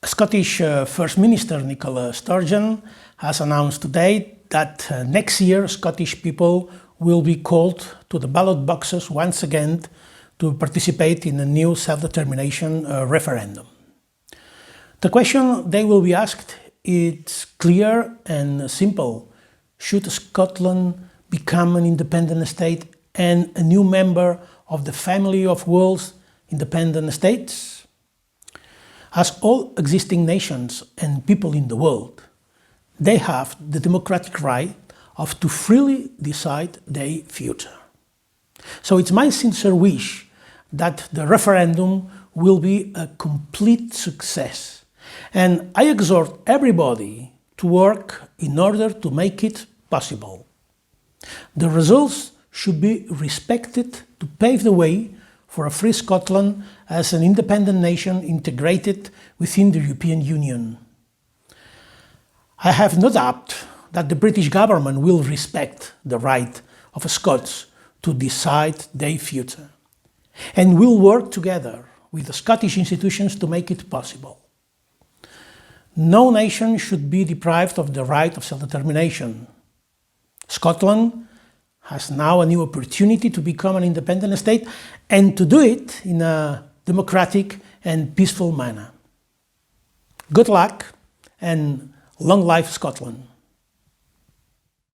Scottish First Minister Nicola Sturgeon has announced today that next year Scottish people will be called to the ballot boxes once again to participate in a new self-determination referendum. The question they will be asked is clear and simple. Should Scotland become an independent state and a new member of the family of world's independent states? As all existing nations and people in the world, they have the democratic right of to freely decide their future. So it's my sincere wish that the referendum will be a complete success, and I exhort everybody to work in order to make it possible. The results should be respected to pave the way for a free Scotland as an independent nation integrated within the European Union. I have no doubt that the British government will respect the right of Scots to decide their future, and will work together with the Scottish institutions to make it possible. No nation should be deprived of the right of self-determination. Scotland has now a new opportunity to become an independent state and to do it in a democratic and peaceful manner. Good luck and long life Scotland.